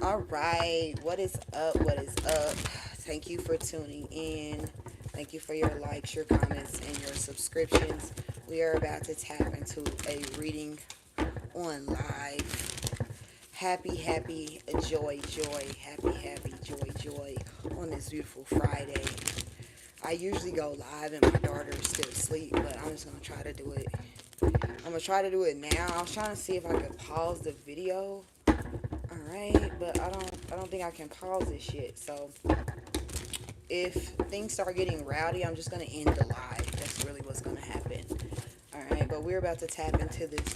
All right, what is up? What is up? Thank you for tuning in. Thank you for your likes, your comments, and your subscriptions. We are about to tap into a reading on live. Happy, happy, joy, joy, happy, happy, joy, joy on this beautiful Friday. I usually go live and my daughter is still asleep, but I'm just gonna try to do it. I'm gonna try to do it now. I was trying to see if I could pause the video. All right, but I don't think I can pause this yet. So if things start getting rowdy, I'm just gonna end the live. That's really what's gonna happen. All right, but we're about to tap into this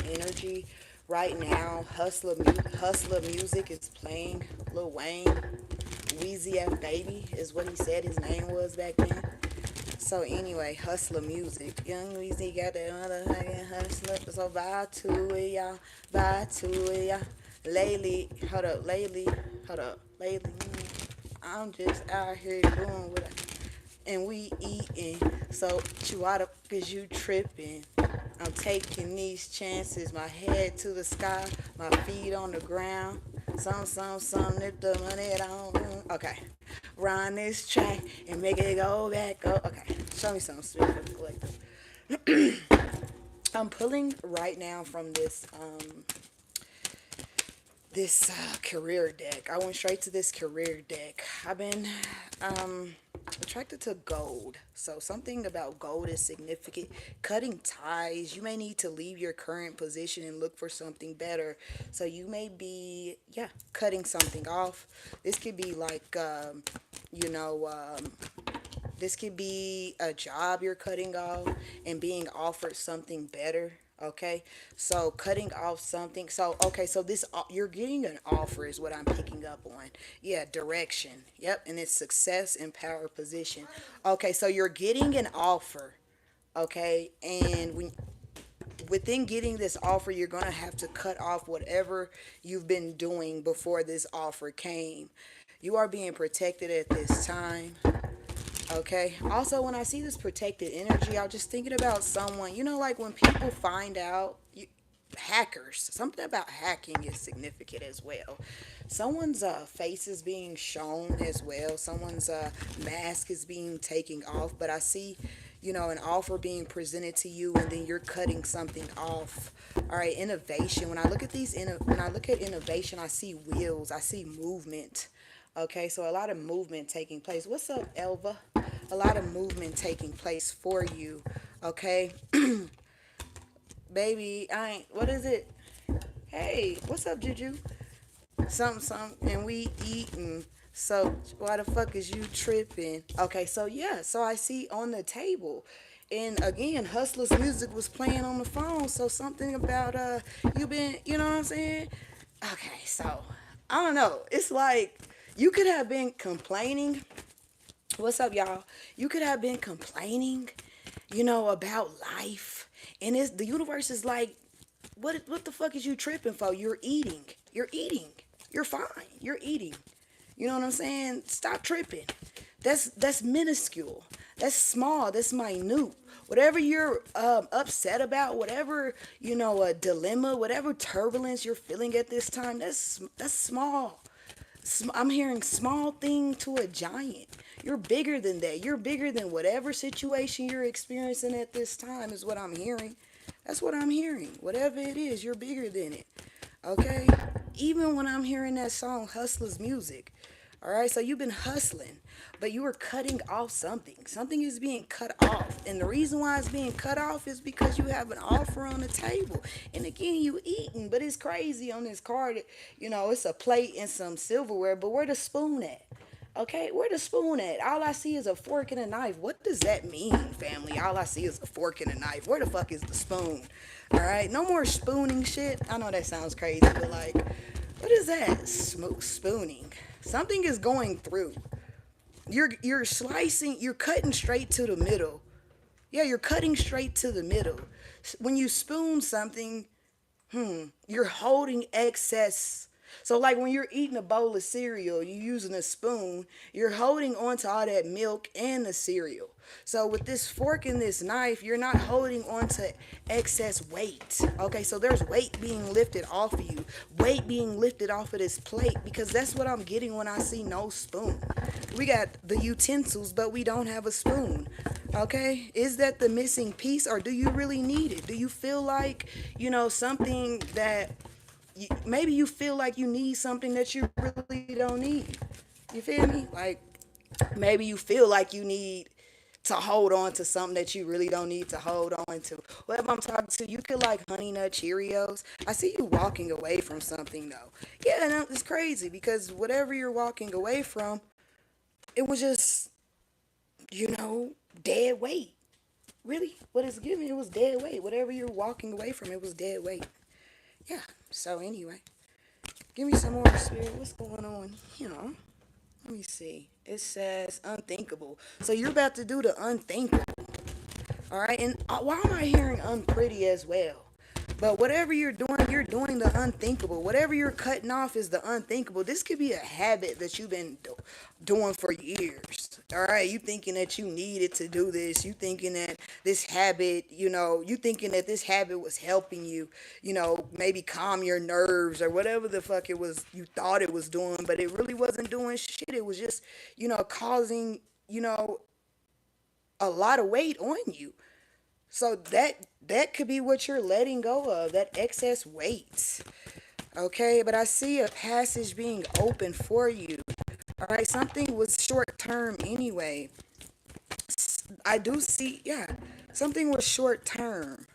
energy right now. Hustler music is playing. Lil Wayne, Weezy F Baby is what he said his name was back then. So anyway, hustler music. Young Weezy got that motherfucking hustler. So vibe to it, y'all. Vibe to it, y'all. Lately, I'm just out here doing what and we eating. So you out of cause you tripping. I'm taking these chances. My head to the sky, my feet on the ground. Some, if the money don't. Okay. Run this track and make it go back up. Okay. Show me something sweet for the collective. I'm pulling right now from this career deck. I went straight to this career deck. I've been attracted to gold. So something about gold is significant. Cutting ties. You may need to leave your current position and look for something better. So you may be, yeah, cutting something off. This could be like, you know, this could be a job you're cutting off and being offered something better. Okay, so cutting off something. So okay, so this you're getting an offer is what I'm picking up on. Yeah, direction. Yep, and it's success and power position. Okay, so you're getting an offer. Okay, and within getting this offer, you're gonna have to cut off whatever you've been doing before this offer came. You are being protected at this time. Okay. Also, when I see this protected energy, I'm just thinking about someone, like when people find out, hackers, something about hacking is significant as well. Someone's face is being shown as well. Someone's mask is being taken off. But I see, an offer being presented to you, and then you're cutting something off. All right, innovation. When I look at innovation, I see wheels. I see movement. Okay, so a lot of movement taking place. What's up, Elva? A lot of movement taking place for you. Okay, baby, I ain't. What is it? Hey, what's up, Juju? Something, and we eating. So why the fuck is you tripping? Okay, so yeah, so I see on the table. And again, Hustler's music was playing on the phone, so something about you been, you know what I'm saying? Okay, so I don't know. It's like you could have been complaining. What's up, y'all? You could have been complaining, about life. And the universe is like, what the fuck is you tripping for? You're eating. You're eating. You're fine. You're eating. You know what I'm saying? Stop tripping. That's minuscule. That's small. That's minute. Whatever you're upset about, whatever a dilemma, whatever turbulence you're feeling at this time, that's small. I'm hearing small thing to a giant. You're bigger than that. You're bigger than whatever situation you're experiencing at this time, is what I'm hearing. That's what I'm hearing. Whatever it is, you're bigger than it. Okay? Even when I'm hearing that song, Hustler's music. All right? So you've been hustling, but you were cutting off something. Something is being cut off. And the reason why it's being cut off is because you have an offer on the table. And again, you eating, but it's crazy on this card. It's a plate and some silverware, but where the spoon at? Okay, where the spoon at? All I see is a fork and a knife. What does that mean, family? All I see is a fork and a knife. Where the fuck is the spoon? All right, no more spooning shit. I know that sounds crazy, but like, what is that? Spooning. Something is going through. You're slicing. You're cutting straight to the middle. Yeah, you're cutting straight to the middle. When you spoon something, you're holding excess. So like when you're eating a bowl of cereal, you're using a spoon, you're holding on to all that milk and the cereal. So with this fork and this knife, you're not holding on to excess weight. Okay, so there's weight being lifted off of you, weight being lifted off of this plate, because that's what I'm getting when I see no spoon. We got the utensils, but we don't have a spoon. Okay, is that the missing piece, or do you really need it? Do you feel like, something that maybe you feel like you need something that you really don't need? You feel me? Like maybe you feel like you need to hold on to something that you really don't need to hold on to. Whoever I'm talking to, you could like Honey Nut Cheerios. I see you walking away from something though. Yeah, no, it's crazy because whatever you're walking away from, it was just, dead weight. Really? What it's giving, it was dead weight. Whatever you're walking away from, it was dead weight. Yeah. So anyway, give me some more spirit. What's going on? Let me see. It says unthinkable. So you're about to do the unthinkable. All right. And why am I hearing unpretty as well? But whatever you're doing the unthinkable. Whatever you're cutting off is the unthinkable. This could be a habit that you've been doing for years. All right. You thinking that you needed to do this. You thinking that this habit, you thinking that this habit was helping you, maybe calm your nerves or whatever the fuck it was you thought it was doing. But it really wasn't doing shit. It was just, causing, a lot of weight on you. So that could be what you're letting go of, that excess weight. Okay, but I see a passage being open for you. All right, something was short term anyway. I do see, yeah, something was short term.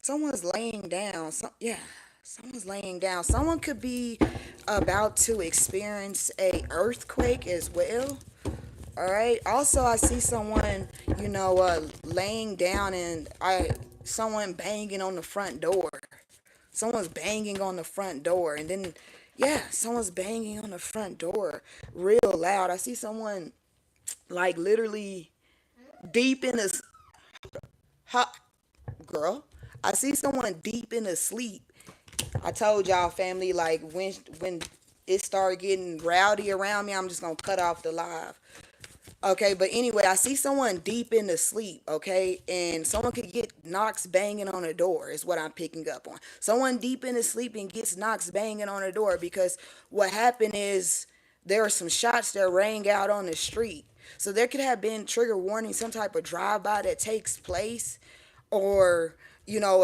Someone's laying down. Yeah, someone's laying down. Someone could be about to experience a earthquake as well. All right. Also, I see someone, laying down, and someone banging on the front door. Someone's banging on the front door, and then, yeah, someone's banging on the front door real loud. I see someone like literally deep in a hot girl. I see someone deep in a sleep. I told y'all, family, like when it started getting rowdy around me, I'm just gonna cut off the live. Okay, but anyway, I see someone deep in the sleep, okay? And someone could get knocks banging on the door, is what I'm picking up on. Someone deep in the sleep and gets knocks banging on the door because what happened is there are some shots that rang out on the street. So there could have been trigger warning, some type of drive-by that takes place, or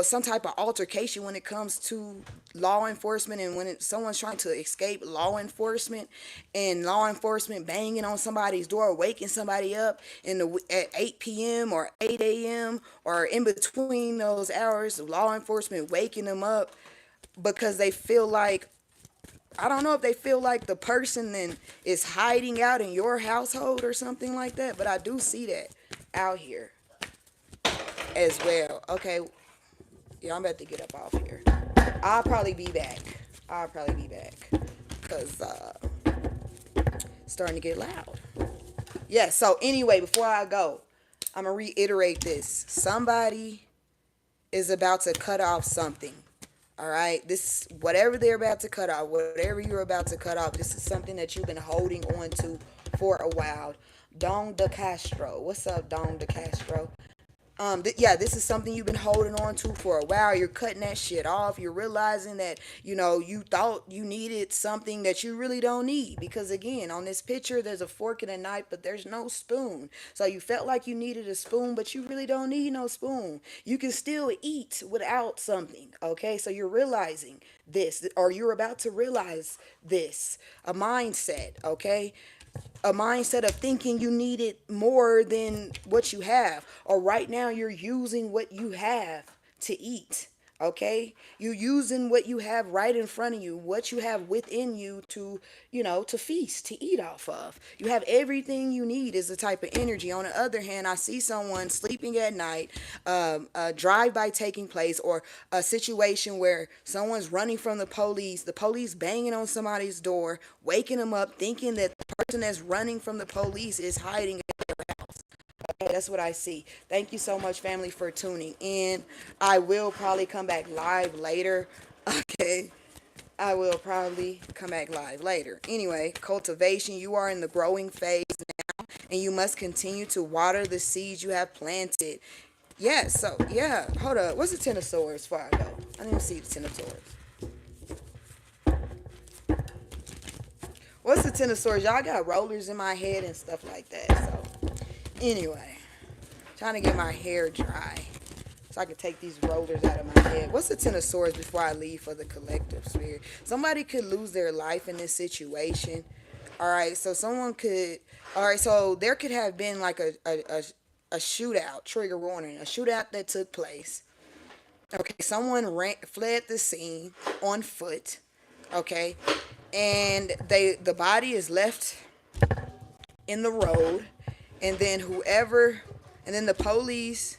some type of altercation when it comes to law enforcement, and when someone's trying to escape law enforcement, and law enforcement banging on somebody's door, waking somebody up at 8 p.m. or 8 a.m. or in between those hours, law enforcement waking them up because they feel like, I don't know if they feel like the person then is hiding out in your household or something like that, but I do see that out here as well. Okay, yeah, I'm about to get up off here. I'll probably be back. Because it's starting to get loud. Yeah, so anyway, before I go, I'm going to reiterate this. Somebody is about to cut off something. All right? This, whatever they're about to cut off, whatever you're about to cut off, this is something that you've been holding on to for a while. Don De Castro. What's up, Don De Castro? Yeah, this is something you've been holding on to for a while. You're cutting that shit off. You're realizing that, you thought you needed something that you really don't need. Because again, on this picture, there's a fork and a knife, but there's no spoon. So you felt like you needed a spoon, but you really don't need no spoon. You can still eat without something. Okay, so you're realizing this, or you're about to realize this, a mindset. Okay, a mindset of thinking you need it more than what you have, or right now you're using what you have to eat. Okay, you're using what you have right in front of you, what you have within you to, to feast, to eat off of. You have everything you need is the type of energy. On the other hand, I see someone sleeping at night, a drive-by taking place, or a situation where someone's running from the police banging on somebody's door, waking them up, thinking that the person that's running from the police is hiding in their house. Okay, that's what I see. Thank you so much, family, for tuning in. I will probably come back live later. Okay. I will probably come back live later. Anyway, cultivation. You are in the growing phase now, and you must continue to water the seeds you have planted. Yeah, so, yeah. Hold up. What's the Ten of Swords before I go? I didn't see the Ten of Swords. What's the Ten of Swords? Y'all got rollers in my head and stuff like that. So, anyway. Trying to get my hair dry so I can take these rollers out of my head. What's the Ten of Swords before I leave for the collective spirit? Somebody could lose their life in this situation. All right, so someone could... All right, so there could have been like a shootout, trigger warning, a shootout that took place. Okay, someone fled the scene on foot. Okay, and the body is left in the road, and then the police,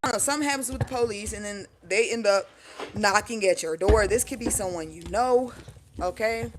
I don't know, something happens with the police, and then they end up knocking at your door. This could be someone you know, okay?